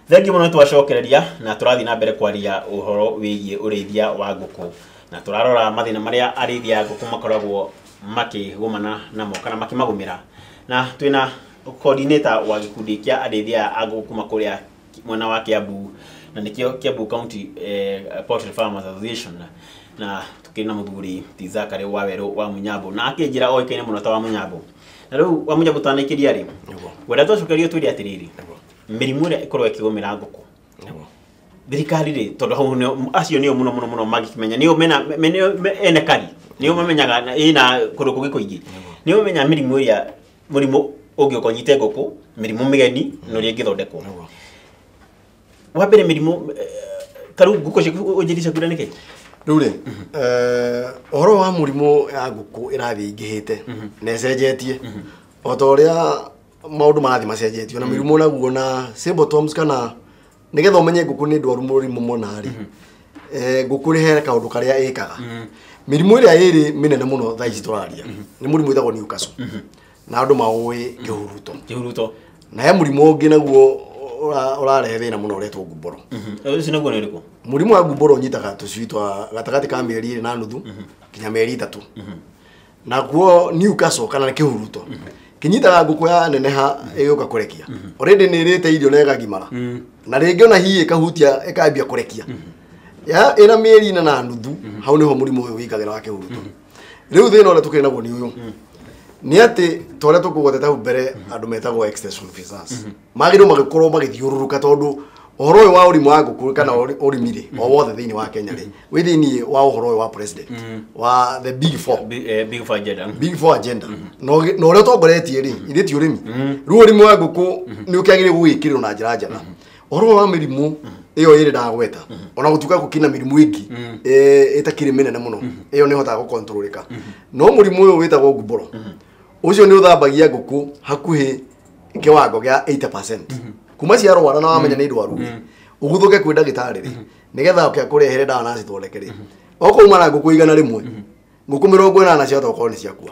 Thengi muno twacokereria na turathi na mbere kwaria uhoro wigie urithia wa nguku na turarora mathina maria arithia nguku makoragwo makigumana namo kana makimagumira na twina coordinator wa gikundi kia arithia a nguku makuria mwana wa Kiambu na nikio Kiambu County Poultry Farmers Association na tukina muthuri Tizakare Waweru wa Munyambo na akinjira oikaine muno ta wa Munyambo na riu wa Munyambo tanikiria ri wenda twacokerio twiri atiriri mirimu ria ikorwo ikigumira nguku thirikari ri tondu hau acio nio muno magikimenya nio mena ene kari nio mamenyaga ina kuruku gikuingi nio menya mirimu ria murimu ungikonyite nguku mirimu migeni no ri ngithondekwo wa mbere mirimu taru nguku ujirisa kura niki riu ri ohoro wa murimu ya nguku irathi ingihite necenjetie otoria maundu marathi macenjetio na mirimu naguo na symptoms kana nigetha umenye nguku ni ndwaru murimu monari nguku ri he kaundu karia ikaga mirimu ria iri minene muno thaici turaria ni murimu ithagwo Newcastle na andu maui kihuruto na he murimu ungi naguo urarehe thina muno uretwo gumboro ucio naguo ni riku murimu wa gumboro nyitaga tucui twa gatagati ka mieri 2 na nuthu kinya mieri 3 na guo Newcastle kana kihuruto kinyitaga nguku ya neneha iguka kurekia already ni rite irio na igagimara na ringi ona hihi ikahutia ikambia kurekia ya ina mieri 4 na nuthu hau niho murimu uyu wikagira wa kihuruto riu thina ora tukiri naguo ni uyu ni ati tore tukugoteta mbere andu metagwo extension officers magiro magikorwo magithiururuka tondu ohoro uyu wa urimu wa nguku kana urimire o wothe thiini wa Kenya ri withini wa ohoro uyu wa president wa the big four agenda no ore tongoretie ri ithiti urimi ru urimu wa nguku ni ukiagire gwikirwo na njira njega ohoro wa mirimu iyo iri ndagweta ona gutuka gukina mirimu ingi itakiri minene muno iyo ni hotaga gukontrolika no murimu uyu witagwo gumboro ucio ni uthambagia nguku hakuhi kiwango gia 80% kuma cia rwara na wamenya ni ndwaru uguthuke kwi ndagitari ri nigetha ukia kurehere dawa na cithondeke ri okuma na nguku igana rimwe nguku 40 cia tokorwo ni ciakua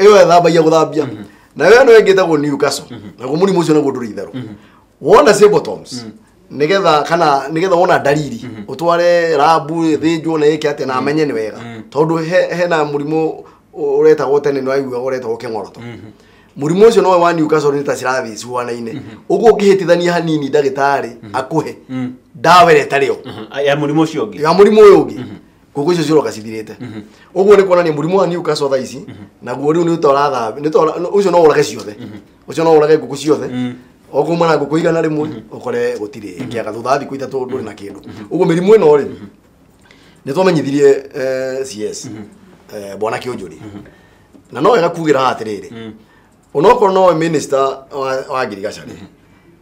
iyo ethambagia guthambia na we no engitagwo Newcastle na murimu ucio naguo nduri itharu wona symptoms nigetha wona dalili utware labu thinjwo na iki ate na amenye ni wega tondu hena murimu uretagwo tene no aigua uretagwo king'oroto murimu ucio no wa Newcastle ni ta cirathi cuana-ine uguo ngihitithania hanini ndagitari akuhe dawa ire tario ya murimu ucio ungi nguku icio ciroka cithirite uguo ni kuonania murimu wa Newcastle thaici na guo riu ni utoratha ucio no urage ciothe ucio no urage nguku ciothe okuma na nguku igana rimwe ukore gutire kiaga thutha thiku ithatu nduri na kindu uguo mirimu ino ri ni twomenyithirie CS bwana Kionjuri na no wega kugira atiriri onoko no minister wa agriculture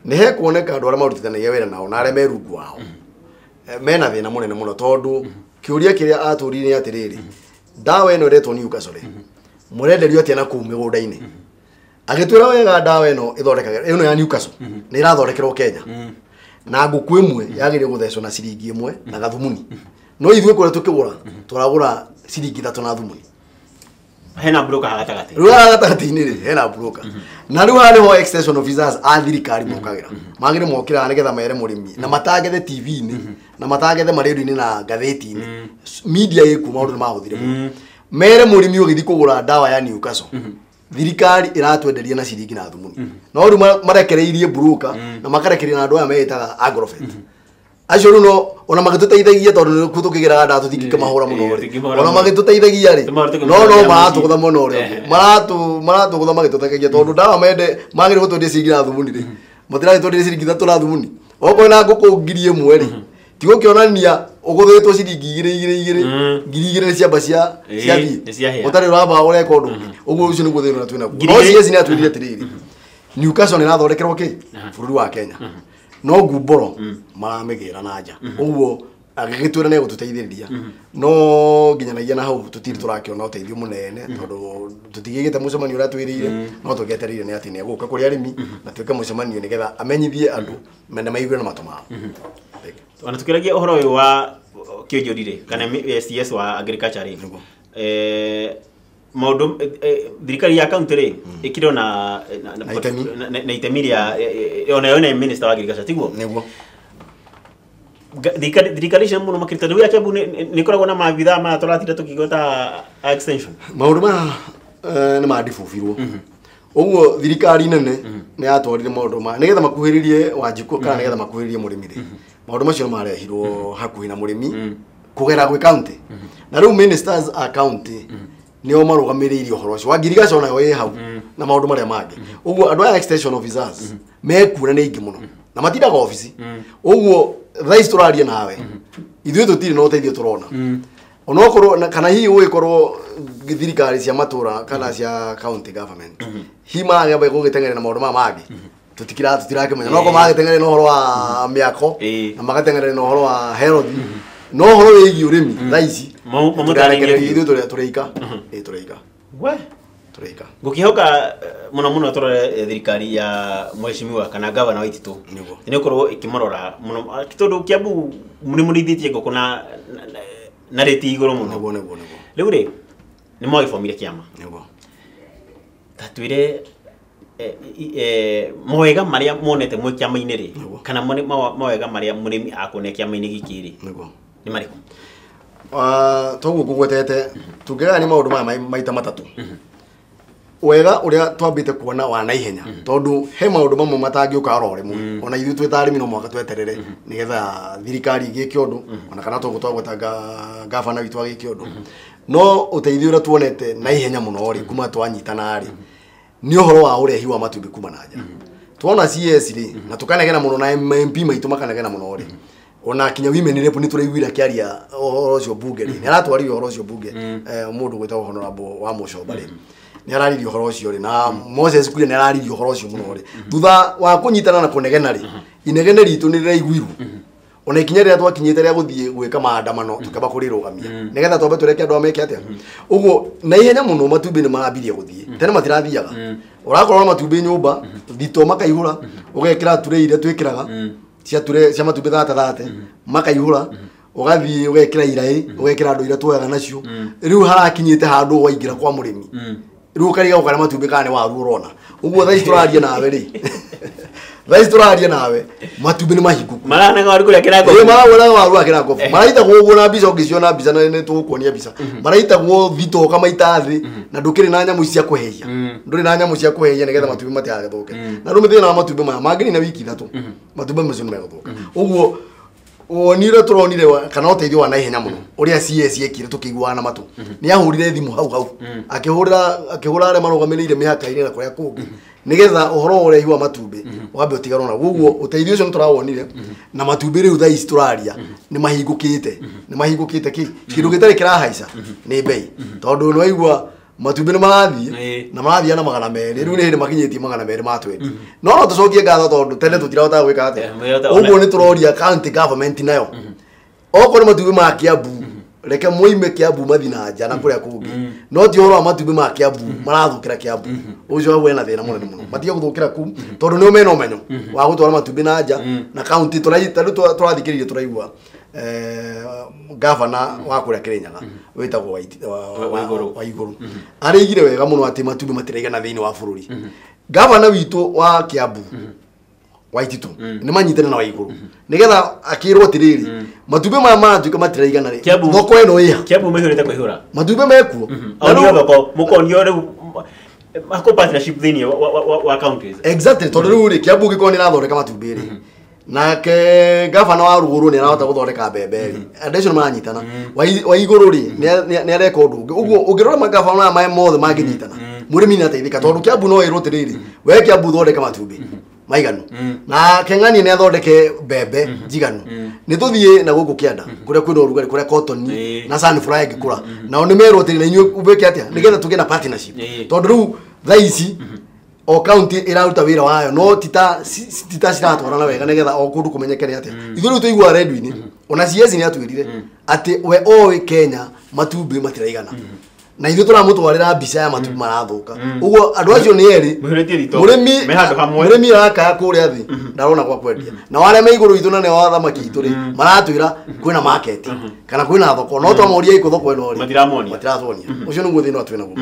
ni he kuoneka andu aria marutithanagia wira nao na aria merungu wao mena thina munene muno tondu kiuria kiria aturire ni atiriri dawa ino retwo Newcastle murenderio atia na kuu migunda-ini agitwira wega dawa ino ithondekaga ino ya Newcastle ni irathondekerwo Kenya na nguku imwe yagire guthecwo na ciringi imwe na gathumuni no ithwe kore tukigura turagura ciringi 3 na thumuni hena broker hagatagati ni ri hena broker na riu hariho extension officers a thirikari mokagira magire mokira nigetha mere murimi na matangethe TV-ini na matangethe maredio-ini na gatheti-ini media yiku maundu mahuthire mere murimi ugithi kugura dawa ya Newcastle thirikari iratwenderia na ciringi na thumuni no ru marekereirie broker na makarekeria na andu aya metaga Agrofet acio no ona magituteithagia tondu kutukigiraga nda tuthikike mahura muno ona magituteithagia ri no maratugutha muno ri maratugutha magituteithagia tondu dawa mende magire gutwendia ciringi na thumuni ri mutirari twendia ciringi 3 na thumuni oko na nguku ngiri imwe ri tigo kionania uguthitwo ciringi 2 ciamba cia thi utari raba ore kondu uguo ucio ni guthina twina no CS ni atwirire tiriri Newcastle ni rathondekerwo ki bururi wa Kenya no gumboro maramigira na nja uguo agigitwira ne gututeithiriria no nginyanagia na hau tutiri turakiona uteithio munene tondu tutigigite mucemanio ura twirire no tugeterire ni ati ni guka kuri arimi na twike mucemanio nigetha amenyithie andu mende maigwe na matuma ona tukiragia ohoro wa Kionjuri kana CS wa agriculture maundu thirikari ya county ri ikiro na itemi ria ona minister wa agriculture tiguo niguo thirikari cia muno makirita riu ya Kiambu ni koragwo na mabitha ma turatinda tukigota extension maundu ma ni mandibubirwo uguo thirikari nene ni yatwarire maundu ma nigetha makuhiririe Wanjiku kana nigetha makuhiririe murimi ri maundu macio marehirwo hakuhi na murimi kugera gwi county na riu ministers a county nio marugamiririe uhoro ucio wangirigaca ona yo hau na maundu maria mangi uguo andu aya extension officers mekura ni ingi muno na matindaga office uguo thais turaria nawe ithuĩ tutiri no teithio turona onokorwo kana hihi ugikorwo thirikari cia matura kana cia county government hima ngaba gugitengere na maundu ma mangi tutirakimenya noko magitengere no horo wa miako na magatengere no horo wa health no horo wigi urimi thaici ithuĩ tureika tureika we tureika ngukihoka muno turore thirikari ya mheshimiwa kana governor wa Ititu ni ukorwo ikimorora muno kitondu Kiambu munithithie ngoko na reti iguru muno riu ri ni mwagifomire kiama tatwire mawega maria monete mwe kiama-ini ri kana mawega maria murimi akone kiama-ini giki ri ni mariko toguo ngugwetete tungega ni maundu maya maita matatu wega uria twambite kuona wa naihenya tondu he maundu mamwe matangiuka ro rimwe ona ithu twita arimi no mwaka tweterere nigetha thirikari igike undu ona kana togo twagwetanga gavana witu agike undu no uteithio uria tuonete naihenya muno ri kuma twanyitana ri ni uhoro wa urehi wa matumbi kuma naja tuona CS ri na tukanegena muno na MP maitu makanegena muno ri ona kinya women rep ni turaiguira kiaria uhoro ucio bunge ri ni aratwarire uhoro ucio bunge mundu gwetagwo honorable wa Mucoba ri ni araririo uhoro ucio ri na Moses Kuria ni araririo uhoro ucio muno ri thutha wa kunyitana na kunegena ri inegene ritu ni riraiguirwo ona ikinya ria twakinyite ria guthie gwika maandamano tukaba kurirugamia nigetha twambe tureke andu ameke atia uguo na ihenya muno matumbi ni marambirie guthie tene matirathiaga urakorwo matumbi nyumba thito makaihura ugekira tureire twikiraga cia matumbi thate makaihura ugathie ugekira irai ugekira andu ira twoyaga nacio riu harakinyite handu waingira kwa murimi riu kariga ukara matumbi kana ni waru urona uguo thaici turaria nawe ri thaici turaria nawe matumbi ni mahingu maranaga waru kuria kirango maragura waru akira ngofu maraita gugu na bica ngiciona bica na ni tukuonia bica maraita guo vito kama itathi na ndukiri na nyamu cia kuheia nduri na nyamu cia kuheia nigetha matumbi matiagathuke na rumithina na matumbi maya mangiri na wiki ithatu matumbi macio ni meguthuka uguo onire turonire kana uteithio wa naihenya muno uria CS yekire tukiguana na matu ni ahurire thimu hau akihura are marugamiriire mihaka-ini na kuria kungi nigetha uhoro urehi wa matumbi wambe utigarona uguo uteithio ucio niturawonire na matumbi riu thaici turaria ni mahingukite kindu gitari kirahaica ni bei tondu no igua matumbi ni marathie na marathia na magana meri riu ni makinyitie magana meri ma twendi no tucokie ngatho tondu tene tutirahota gwika atia uguo ni turoria county government nayo okorwo matumbi ma Kiambu reke muime Kiambu mathi na nja na kuria kungi no ti horo matumbi ma Kiambu marathukira Kiambu ucio we na thina munene muno matige guthukira ku tondu ni umena umenyo wa gutwara matumbi na nja na county turathikiririe turaigua gavana wa kuria Kirinyaga witagwo wa iguru arigire wega muno ati matumbi matiraigana thiini wa bururi gavana witu wa Kiambu wa Ititu ni manyitene na wa iguru nigetha akirwo tiriri matumbi maya maratuika matiraigana ri thoko eno iha Kiambu mehurite kwihura matumbi mekuo onio thoko mukonio riu ako partnership thiini wa counties exactly tondu riu ri Kiambu gikoni na thondeka matumbi ri nake gavana wa ruguru ni arahota guthondeka mbembe ri addition maranyitana wa iguru ri ni areka undu uguo ungirora magavana maya mothe manginyitana murimi ni ateithika tondu Kiambu no irwo tiriri we Kiambu thondeka matumbi maiganu na kengani ni athondeke mbembe njiganu ni tuthie na guku kianda kuria kwina urugari kuria cotton na sunflower gikura na ni merwo tiri na inyu ubeke atia nigetha tuge na partnership tondu riu thaici o county iraruta wira wayo no tita ciratwarana wega nigetha o kundu kumenyekane atia ithu riu tuigua redwini ona CS ni atwirire ati we oi Kenya matumbi matiraigana na ithu turamutwarira mbica ya matubi marathuka uguo andu acio ni eri murimi araka kuria thi ndarona kwa kwendia na wale me iguru itu na ne wa thamaki itu ri maratwira kwina market kana kwina thoko no twamoria iku thoko ino ri matiramonia ucio niguo thina twina guo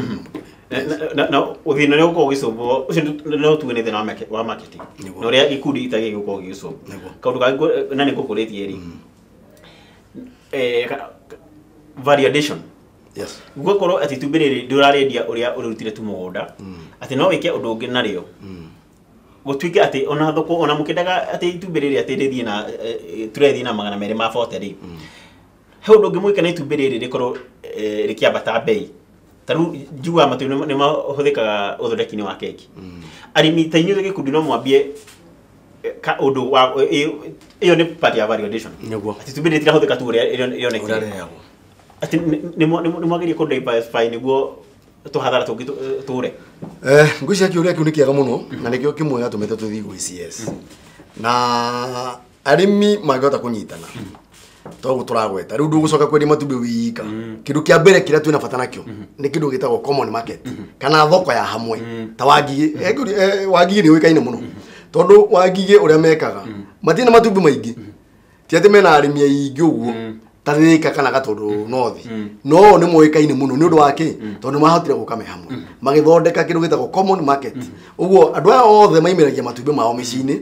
na uthina ni uko gisombo ucio no tuone thina wa marketing no ria ikundi itagi guko gisombo kaundu kangu na ni gukuretie ri variation. Yes. Gukoro ati tubiriri ndurarendia uria urutire tu mugunda ati no wike undu ungi nario gutwike ati ona thoko ona mukendaga ati tubiriri ati rithie na turethie na magana mere ma 40 ri he undu ungi mwike na tubiriri rikoro rikiambata bei taru njugwa matu ni mahuthikaga uthondeki-ini wa keki arimi tainyu gikundi no mwambie ka undu wa iyo ni part ya variation ati tubiriri tirahuthika tu uria yonekire ati ni mwageria ko diversify niguo tuhathara ture ngucia kiuria kiu ni kiega muno na nikio kimwe gatumete tuthi GCS na arimi magota kunyitana togu turagweta riu ndugucoka kwendi matubi wika kindu kia mbere kiria twina bata nakio ni kindu gitagwo common market kana thoko ya hamwe ta wangige wangige ni wikaine muno tondu wangige uria mekaga matina matubi maingi ti ati mena arimi aingi uguo tarika kana gatondu nothi no ni moikaine muno ni undu wake tondu mahotire gukame hamwe magithondeka kindu gitagwo common market uguo andu aya othe maimiragia matubi mao micini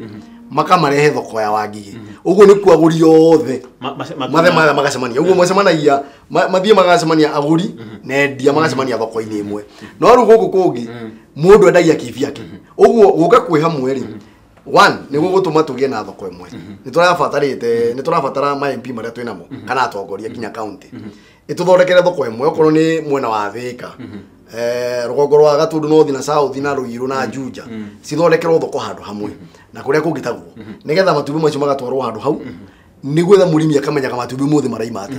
makamarehe thoko ya wangige uguo ni kuaguri othe mathe magacemania uguo mwacemanagia mathie magacemania aguri na endia magacemania thoko-ini imwe no ru guku kungi mundu endagia kibi yake uguo guka kwi hamwe ri one ni gutuma tugie na thoko imwe ni turabatara ma MP maria twinamo kana atongoria kinya county ituthondekere thoko imwe okorwo ni mwena wa Thika rugongo rwa Gatundu North na South na Ruiru na Juja cithondekerwo thoko handu hamwe na kuria kungitagwo nigetha matubi macio magatwarwo handu hau niguo tha murimi akamenyaga matubi mothe maraimate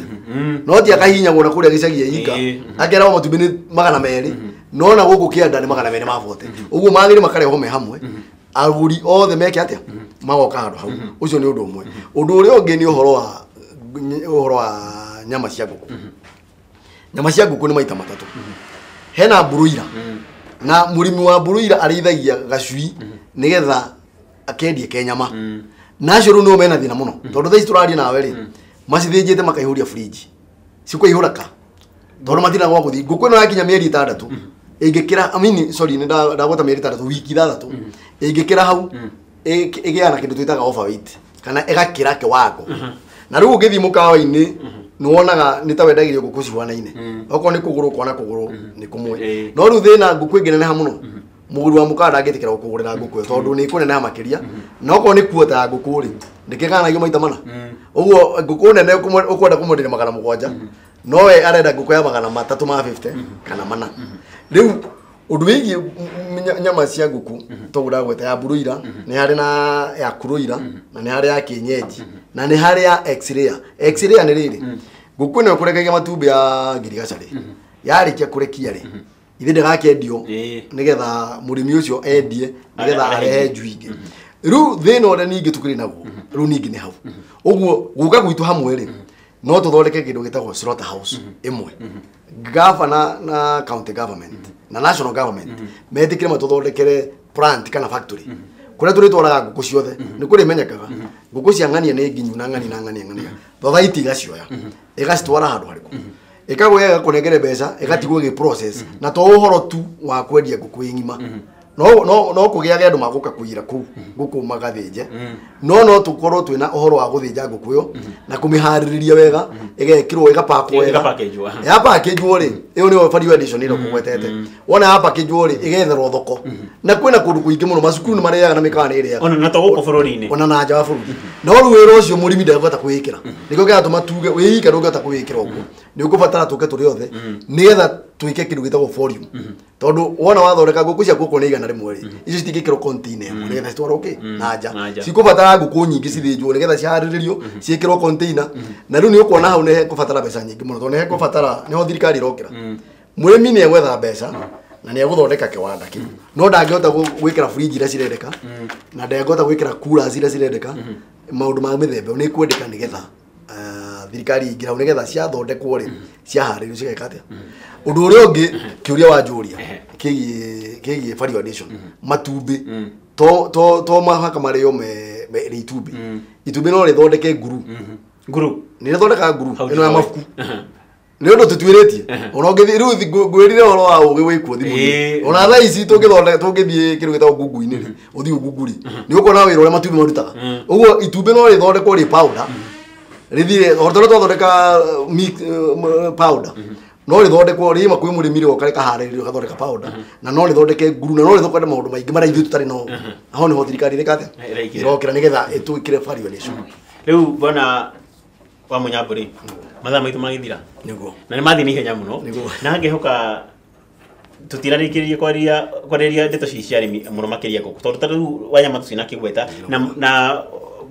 no ti akahinya gura kuria gicagi yika akera matubi ni 200 no na guku kianda ni 200 ma 40 uguo magiri makareho me hamwe aguri othe meke atia magoka handu hau ucio ni undu umwe undu uria ungi ni uhoro wa nyama cia nguku ni maita matatu hena buruira na murimi wa buruira arithagia gacui nigetha akendie kenyama nacio ru no mena thina muno tondu thai turaria nawe ri macithinjite makaihuria fridge cikuihuraka tondu matina gwa kuthi nguku no yakinya mieri 6 ingikira sorry ni ndagota mieri 3 wiki 3 ingikira hau igiana kindu twitaga overweight kana igakira kiwango na riu ngithi mukawa-ini ni wonaga ni ta wendagirio nguku cihuanaine oko ni kuguru kwana kuguru ni kumwe no riu thina nguku ingineneha muno muguru wa mukawa ndangitikira gukugurira nguku tondu ni ikuneneha makiria na oko ni kuota ya nguku ri ndikiganagio maita mana uguo nguku nene ukwenda kumwenderia 700 nowe arenda nguku ya 350 kana mana riu undu wigi nyama cia nguku togura gweta ya buruira ni hari na ya kuruira na ni hari ya kienyeji na ni hari ya x-ray ni riri nguku ne kurekegia matubi ya girigacari yarikia kurekia ri ithi ndigakendio nigetha murimi ucio endie nigetha arehe juingi riu thina ore ningi tukiri naguo riu ningi ni hau uguo guka gwitu hamwe ri no tuthondeke kindu gitagwo slaughter house imwe governor na county government na national government metikire matuthondekere plant kana factory kuria turi twaraga nguku ciothe ni kuri menyekaga nguku cia ng'ania ni nginyu na ng'ania thothaiti gacioya igacitwara handu hariku ikagwega kunengere mbeca igatigwo gi process na to uhoro tu wa kwendia nguku ng'ima no kugiage andu maguka kuira ku nguku magathinje no tukorwo twina uhoro wa guthinja nguku yo na kumihaririria wega igekirwo igapakwo wega ya package ri iyo ni value addition iro kugwetete wona ya package ri igetherwo thoko na kwina kundu kuingi muno macukuru ni mariaga na mikana iria ona na to guko bururi-ini ona na nja wa bururi no ruwira ucio murimi ndagota kwikira niko gatu matuge wika ndugota kwikira uguo ni ukubatara tuke turi othe nigetha tuike kindu gitagwo volume tondu wona wathondeka nguku cia nguku ni igana rimwe ri icio citingikirwo container nigetha citwarwo nanja cikubatara nguku nyingi cithinjwo nigetha cihariririo ciikirwo container na riu ni ukuona hau ne kubatara mbeca nyingi muno tondu ne kubatara niho thirikari irokira murimi ni egwetha mbeca na ni eguthondeka kiwanda kiu no ndangihota gwikira fridge ira cirendeka na ndangihota gwikira coolers ira cirendeka maundu ma mithembe ni kwendeka nigetha thirikari ingira nigetha cia thondekwo ri cia haririo cigeka atia undu uria ungi kiuria wa njuria kigi valuation matumbi to mahaka mario me itumbi itumbi no rithondeke nguru ni rithondeka nguru ino ya mafuku ni undu tutwiritie ona ngithi riu ngwirire horo wa ugi wikwo thimu ona tha ici tungithie kiru gitao ngungu-ini uthi ngunguri ni ukona wira uria matumbi marutaga uguo itumbi no rithondekwo ri powder rithire ortoro twathondeka powder no rithondekwo ri makui murimi ri okareka hariririo gathondeka powder na no rithondeke nguru na no rithondeke maundu maingi mara ithu tutari no aho ni ho thirikari rikate irokira nigetha itwikire valuation riu bona wa Munyamburi mathaa maitu magithira niguo na ni mathi ni ihenya muno na ngihoka tutirarikirie kwaria ndeto ci cia arimi muno makiria nguku tondu tariu wanyama tucina kigweta na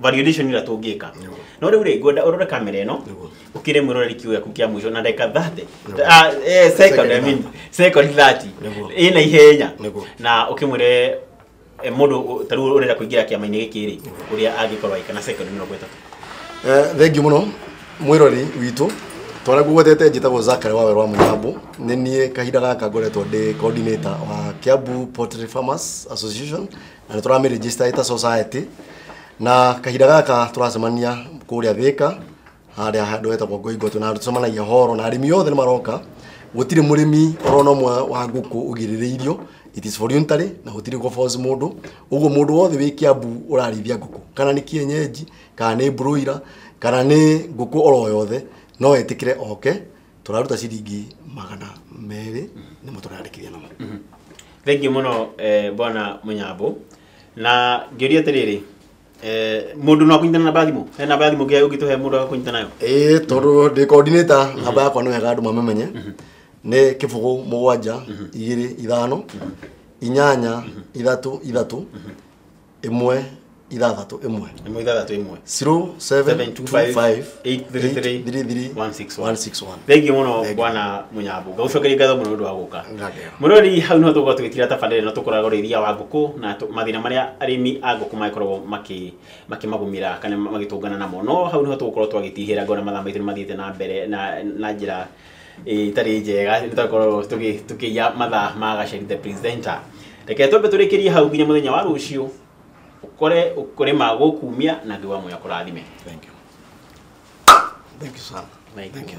valuation ira tungika no riu ri ngwenda urore kamera ino ukire mwiroreri kiu yaku kia mwisho na ndeka 30 second 30 ina ihenya na ukimwire mundu tariu urenda kuingira kiama-ini gikiri uria angikorwa ikana second 30 thengiu muno mwirori witu twara gugwetete njitagwo Zakari wa Werwa Munyambu ni nie kahinda gaka ngoretwo ndi coordinator wa Kiambu Poultry Farmers Association na turami register ita society na kahinda gaka turacemania kuria Thika haria handu hetagwo Ngoingo na tucemanagia horo na arimi othe ni maroka gutire murimi orona mwe wa nguku ugiririirio it is voluntary na gutire go force mundu uguo mundu wothe wi Kiambu urarithia nguku kana ni kienyeji kana ni broiler kana ni nguku oro yothe no etikire oke turaruta ciringi 200 ni muturandikithia namo thank you muno bwana Munyambu na ngiria tiriri mundu no kunyitana na bathimu hena bathimu ngia ugituhe mundu akunyitana nayo tondu ndi coordinator namba yakwa ni wega andu mamenye ni 07 2 5 8 3 3 1 ithathatå imwe 0725 833 161 thank you muno bwana Munyambu gaucokeria ngatho muno ndu wa guka murori hau no tugo twitira tafadhali no tukoraga rithia wa nguku na mathina maria arimi a nguku maikorwo makimagumira kana magitungana namo no hau no tugukorwo twagitihira ngona mathaa maitu mathiite na mbere na njira itari njega nitakorwo tukiya mathaa magaceri the presenter reke twambe turikirie hau nginya muthenya wa rucio ukore magukumia na ngiwa muya kurathime thank you sana thank you